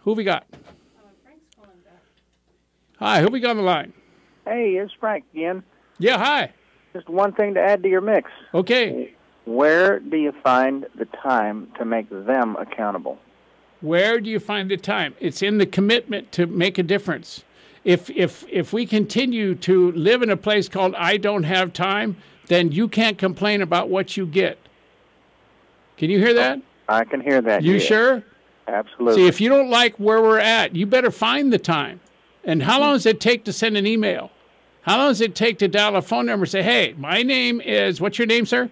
Who we got? Frank's calling back. Hi, who we got on the line? Hey, it's Frank again. Yeah, hi. Just one thing to add to your mix. Okay. Where do you find the time to make them accountable? Where do you find the time? It's in the commitment to make a difference. If we continue to live in a place called I don't have time, then you can't complain about what you get. Can you hear that? I can hear that. You yeah. sure? Absolutely. See, if you don't like where we're at, you better find the time. And how long does it take to send an email? How long does it take to dial a phone number and say, hey, my name is, what's your name, sir?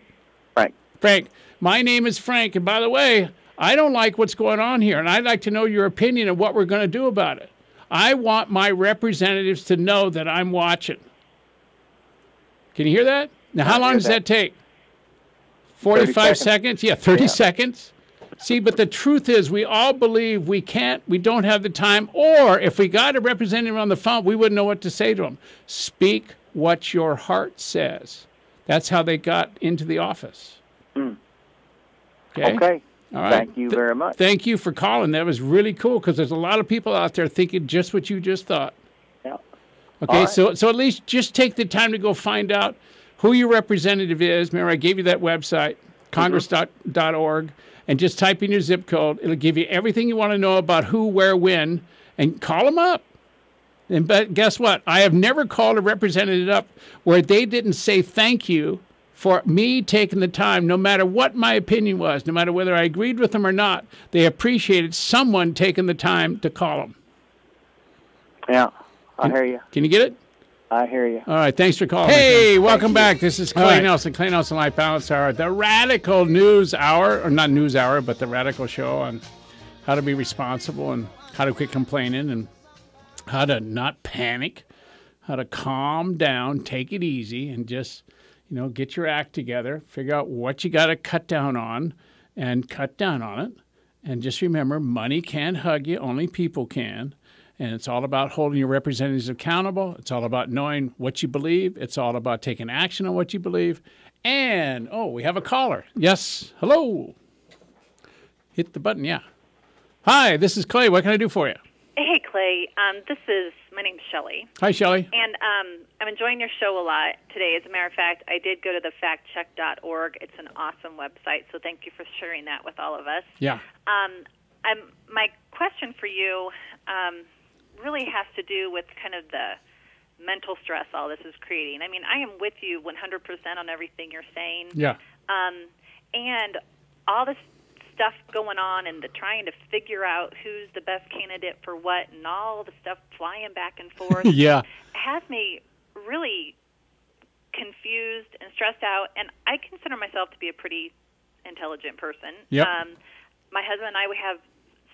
Frank. Frank. My name is Frank. And by the way, I don't like what's going on here, and I'd like to know your opinion of what we're going to do about it. I want my representatives to know that I'm watching. Can you hear that? Now, how long does that take? 45 seconds? Yeah, 30 seconds. See, but the truth is we all believe we don't have the time, or if we got a representative on the phone, we wouldn't know what to say to them. Speak what your heart says. That's how they got into the office. Mm. Okay? All right. Thank you very much. Thank you for calling. That was really cool because there's a lot of people out there thinking just what you just thought. Yeah. Okay, right. so at least just take the time to go find out who your representative is. Remember, I gave you that website, congress.org, and just type in your zip code. It'll give you everything you want to know about who, where, when, and call them up. And but guess what? I have never called a representative up where they didn't say thank you for me taking the time, no matter what my opinion was, no matter whether I agreed with them or not. They appreciated someone taking the time to call them. Yeah, I hear you. Can you get it? I hear you. All right, thanks for calling. Hey, welcome back. This is Clay Nelson, Clay Nelson Life Balance Hour, the Radical News Hour, or not News Hour, but the Radical Show on how to be responsible and how to quit complaining and how to not panic, how to calm down, take it easy, and just, get your act together, figure out what you got to cut down on, and cut down on it. And just remember, money can't hug you, only people can. And it's all about holding your representatives accountable. It's all about knowing what you believe. It's all about taking action on what you believe. And, we have a caller. Yes. Hello. Hit the button, yeah. Hi, this is Clay. What can I do for you? Hey, Clay. My name's Shelley. Hi, Shelley. And I'm enjoying your show a lot today. As a matter of fact, I did go to the factcheck.org. It's an awesome website, so thank you for sharing that with all of us. Yeah. My question for you really has to do with kind of the mental stress all this is creating. I mean, I am with you 100% on everything you're saying. Yeah. And all this stuff going on and the trying to figure out who's the best candidate for what and all the stuff flying back and forth has me really confused and stressed out. And I consider myself to be a pretty intelligent person. Yep. My husband and I, we have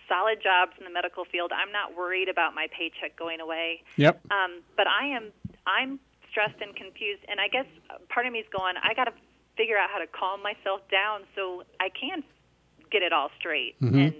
solid jobs in the medical field. I'm not worried about my paycheck going away. Yep. But I'm stressed and confused, and I guess part of me is going, I got to figure out how to calm myself down so I can get it all straight. Mm-hmm. And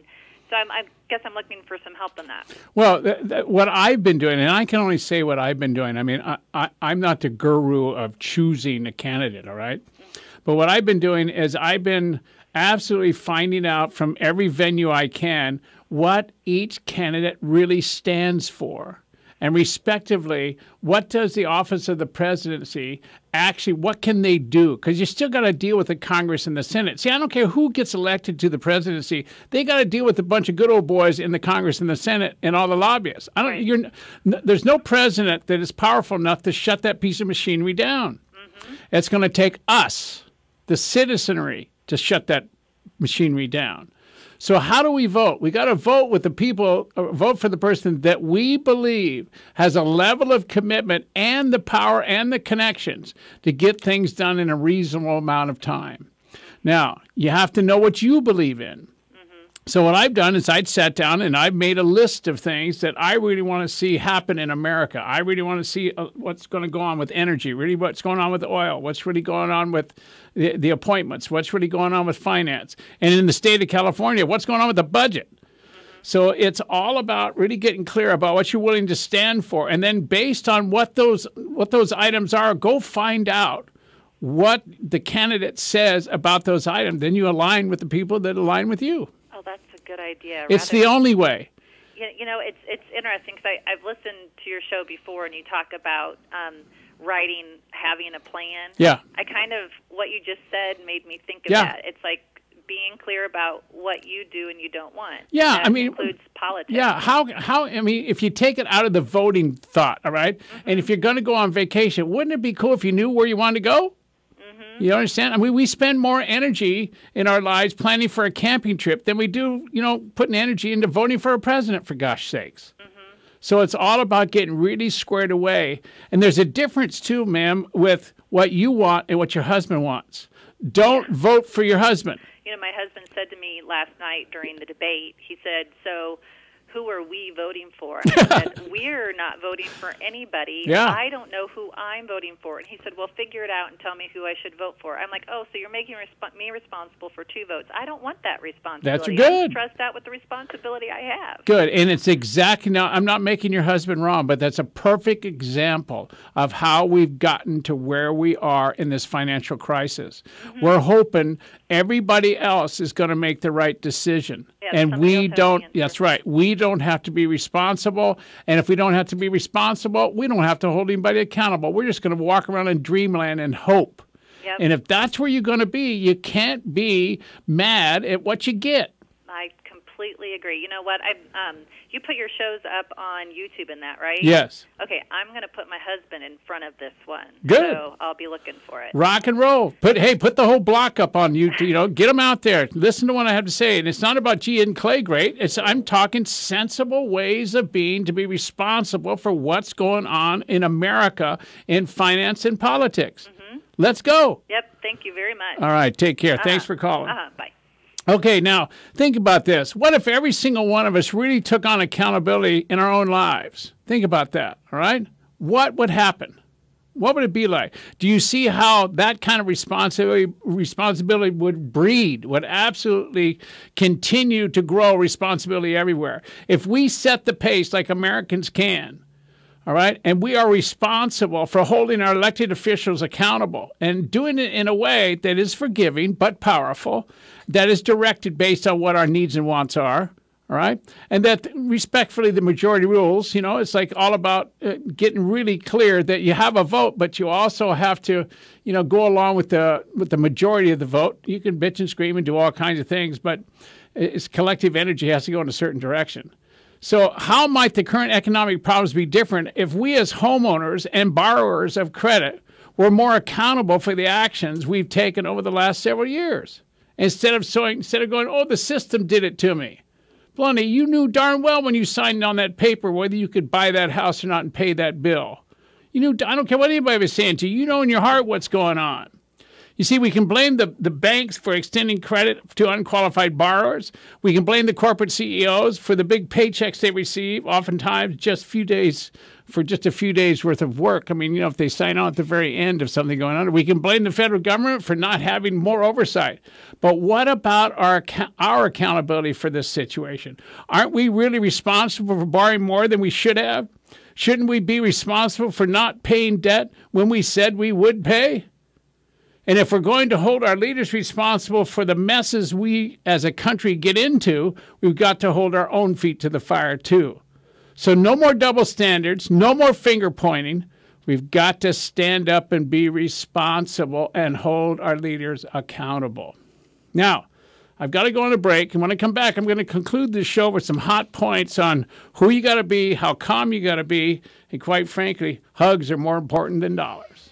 so I guess I'm looking for some help in that. Well, what I've been doing, and I can only say what I've been doing. I mean, I'm not the guru of choosing a candidate, all right? Mm-hmm. But what I've been doing is I've been absolutely finding out from every venue I can what each candidate really stands for. And respectively, what does the office of the presidency actually, what can they do? Because you still got to deal with the Congress and the Senate. See, I don't care who gets elected to the presidency. They got to deal with a bunch of good old boys in the Congress and the Senate and all the lobbyists. There's no president that is powerful enough to shut that piece of machinery down. Mm-hmm. It's going to take us, the citizenry, to shut that machinery down. So how do we vote? We got to vote with the people, vote for the person that we believe has a level of commitment and the power and the connections to get things done in a reasonable amount of time. Now, you have to know what you believe in. So what I've done is I've sat down and I've made a list of things that I really want to see happen in America. I really want to see what's going to go on with energy, really what's going on with oil, what's really going on with the appointments, what's really going on with finance. And in the state of California, what's going on with the budget. So it's all about really getting clear about what you're willing to stand for. And then based on what those items are, go find out what the candidate says about those items. Then you align with the people that align with you. Oh, that's a good idea. It's the only way. You know, it's interesting because I've listened to your show before, and you talk about writing, having a plan. Yeah. I kind of, what you just said made me think of Yeah. that. It's like being clear about what you do and you don't want. Yeah, that I mean, includes politics. Yeah, how I mean, if you take it out of the voting thought, all right, and if you're going to go on vacation, wouldn't it be cool if you knew where you wanted to go? You understand? I mean, we spend more energy in our lives planning for a camping trip than we do, putting energy into voting for a president, for gosh sakes. So it's all about getting really squared away. And there's a difference, too, ma'am, with what you want and what your husband wants. Don't vote for your husband. You know, my husband said to me last night during the debate, he said, so who are we voting for? And I said, we're not voting for anybody. Yeah. I don't know who I'm voting for. And he said, well, figure it out and tell me who I should vote for. I'm like, oh, so you're making me responsible for 2 votes. I don't want that responsibility. That's good. I'm stressed out with the responsibility I have. Good. And it's exactly, now, I'm not making your husband wrong, but that's a perfect example of how we've gotten to where we are in this financial crisis. We're hoping everybody else is going to make the right decision. Yeah, and we don't, that's that's right, we don't have to be responsible. And if we don't have to be responsible, we don't have to hold anybody accountable. We're just going to walk around in dreamland and hope. Yep. And if that's where you're going to be, you can't be mad at what you get. I completely agree. You know what? You put your shows up on YouTube and that, right? Yes. Okay, I'm going to put my husband in front of this one. Good. So I'll be looking for it. Rock and roll. Put the whole block up on YouTube. Get them out there. Listen to what I have to say. And it's not about gee, isn't Clay great? I'm talking sensible ways of being to be responsible for what's going on in America in finance and politics. Let's go. Yep. Thank you very much. All right. Take care. Thanks for calling. Bye. Okay, now think about this. What if every single one of us really took on accountability in our own lives? Think about that, all right? What would happen? What would it be like? Do you see how that kind of responsibility would absolutely continue to grow responsibility everywhere? If we set the pace like Americans can, all right, and we are responsible for holding our elected officials accountable and doing it in a way that is forgiving but powerful, that is directed based on what our needs and wants are, all right, and that respectfully the majority rules. It's like all about getting really clear that you have a vote, but you also have to, go along with the majority of the vote. You can bitch and scream and do all kinds of things, but it's collective energy has to go in a certain direction. So how might the current economic problems be different if we as homeowners and borrowers of credit were more accountable for the actions we've taken over the last several years? Instead of going, oh, the system did it to me. Blondie, you knew darn well when you signed on that paper whether you could buy that house or not and pay that bill. You knew, I don't care what anybody was saying to you. You know in your heart what's going on. You see, we can blame the banks for extending credit to unqualified borrowers. We can blame the corporate CEOs for the big paychecks they receive, oftentimes just a few days worth of work. I mean, if they sign on at the very end of something going on. We can blame the federal government for not having more oversight. But what about our accountability for this situation? Aren't we really responsible for borrowing more than we should have? Shouldn't we be responsible for not paying debt when we said we would pay? And if we're going to hold our leaders responsible for the messes we as a country get into, we've got to hold our own feet to the fire too. So no more double standards, no more finger pointing. We've got to stand up and be responsible and hold our leaders accountable. Now, I've got to go on a break, and when I come back, I'm going to conclude this show with some hot points on who you got to be, how calm you got to be, and quite frankly, hugs are more important than dollars.